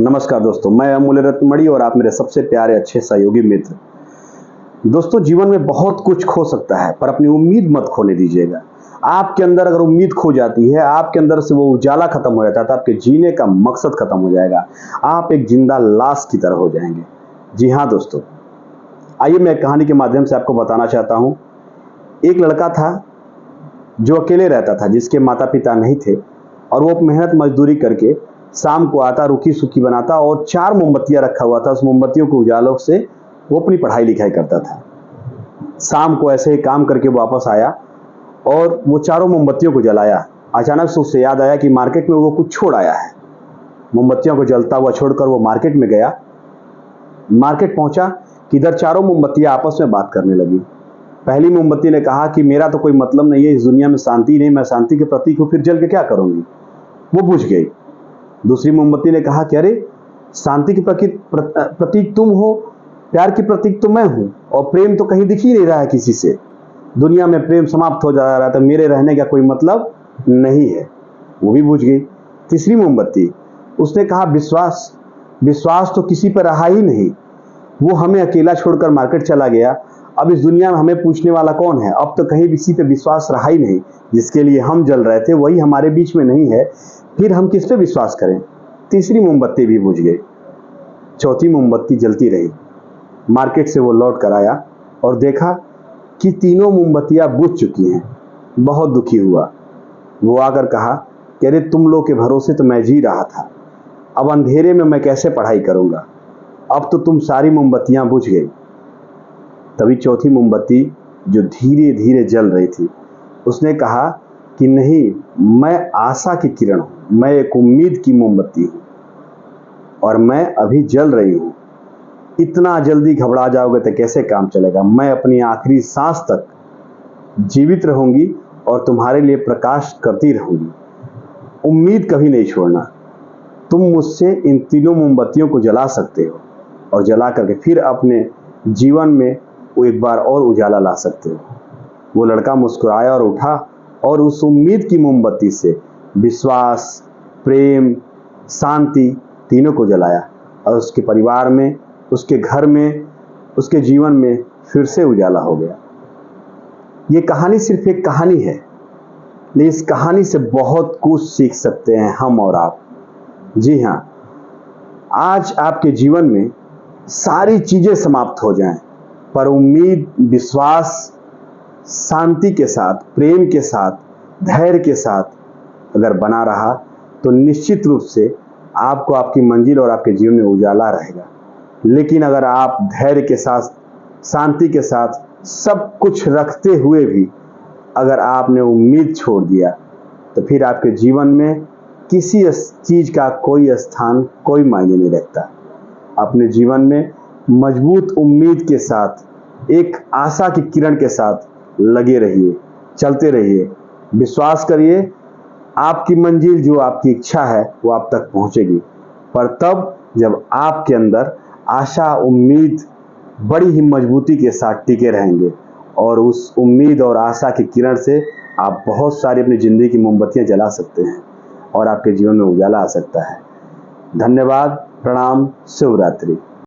नमस्कार दोस्तों, मैं अमूल्य रत्नमणि और आप मेरे सबसे प्यारे अच्छे सहयोगी मित्र। दोस्तों, जीवन में बहुत कुछ खो सकता है पर अपनी उम्मीद मत खोने दीजिएगा। आपके अंदर अगर उम्मीद खो जाती है, आपके अंदर से वो उजाला खत्म हो जाता है तो आपके जीने का मकसद खत्म हो जाएगा। आप एक जिंदा लाश की तरह हो जाएंगे। जी हाँ दोस्तों, आइए मैं एक कहानी के माध्यम से आपको बताना चाहता हूँ। एक लड़का था जो अकेले रहता था, जिसके माता पिता नहीं थे, और वो मेहनत मजदूरी करके शाम को आता, रूखी सूखी बनाता और 4 मोमबत्तियां रखा हुआ था। उस मोमबत्तियों के उजालों से वो अपनी पढ़ाई लिखाई करता था। शाम को ऐसे ही काम करके वापस आया और वो चारों मोमबत्तियों को जलाया। अचानक से उसे याद आया कि मार्केट में वो कुछ छोड़ आया है। मोमबत्तियों को जलता हुआ छोड़कर वो मार्केट में गया। मार्केट पहुंचा कि इधर चारों मोमबत्तियां आपस में बात करने लगी। पहली मोमबत्ती ने कहा कि मेरा तो कोई मतलब नहीं है, इस दुनिया में शांति नहीं, मैं शांति के प्रतीक हूं, फिर जल के क्या करूंगी। वो बुझ गई। दूसरी मोमबत्ती ने कहा कि अरे, शांति के प्रतीक तुम हो, प्यार की प्रतीक तो मैं हूं, और प्रेम तो कहीं दिख ही नहीं रहा है किसी से। दुनिया में प्रेम समाप्त हो जा रहा है, तो मेरे रहने का कोई मतलब नहीं है। वो भी बुझ गई। तीसरी मोमबत्ती, उसने कहा विश्वास, विश्वास तो किसी पर रहा ही नहीं। वो हमें अकेला छोड़कर मार्केट चला गया। अब इस दुनिया में हमें पूछने वाला कौन है। अब तो कहीं किसी पे विश्वास रहा ही नहीं। जिसके लिए हम जल रहे थे वही हमारे बीच में नहीं है, फिर हम किस पे विश्वास करें। तीसरी मोमबत्ती भी बुझ गई। चौथी मोमबत्ती जलती रही। मार्केट से वो लौट कर आया और देखा कि तीनों मोमबत्तियां बुझ चुकी हैं। बहुत दुखी हुआ। वो आकर कहा कि अरे, तुम लोग के भरोसे तो मैं जी रहा था, अब अंधेरे में मैं कैसे पढ़ाई करूंगा। अब तो तुम सारी मोमबत्तियां बुझ गई। तभी चौथी मोमबत्ती, जो धीरे धीरे जल रही थी, उसने कहा कि नहीं, मैं आशा की किरण हूं, मैं एक उम्मीद की मोमबत्ती हूं और मैं अभी जल रही हूं। इतना जल्दी घबरा जाओगे तो कैसे काम चलेगा। मैं अपनी आखिरी सांस तक जीवित रहूंगी और तुम्हारे लिए प्रकाश करती रहूंगी। उम्मीद कभी नहीं छोड़ना। तुम मुझसे इन तीनों मोमबत्तियों को जला सकते हो और जला करके फिर अपने जीवन में वो एक बार और उजाला ला सकते हो। वो लड़का मुस्कुराया और उठा और उस उम्मीद की मोमबत्ती से विश्वास, प्रेम, शांति तीनों को जलाया और उसके परिवार में, उसके घर में, उसके जीवन में फिर से उजाला हो गया। ये कहानी सिर्फ एक कहानी है, लेकिन इस कहानी से बहुत कुछ सीख सकते हैं हम और आप। जी हाँ, आज आपके जीवन में सारी चीजें समाप्त हो जाएं, पर उम्मीद, विश्वास, शांति के साथ, प्रेम के साथ, धैर्य के साथ अगर बना रहा तो निश्चित रूप से आपको आपकी मंजिल और आपके जीवन में उजाला रहेगा। लेकिन अगर आप धैर्य के साथ, शांति के साथ, सब कुछ रखते हुए भी अगर आपने उम्मीद छोड़ दिया तो फिर आपके जीवन में किसी चीज का कोई स्थान, कोई मायने नहीं रखता। अपने जीवन में मजबूत उम्मीद के साथ, एक आशा की किरण के साथ लगे रहिए, चलते रहिए, विश्वास करिए, आपकी मंजिल, जो आपकी इच्छा है, वो आप तक पहुंचेगी। पर तब जब आपके अंदर आशा, उम्मीद बड़ी ही मजबूती के साथ टिके रहेंगे और उस उम्मीद और आशा की किरण से आप बहुत सारी अपनी जिंदगी की मोमबत्तियां जला सकते हैं और आपके जीवन में उजाला आ सकता है। धन्यवाद, प्रणाम, शुभ रात्रि।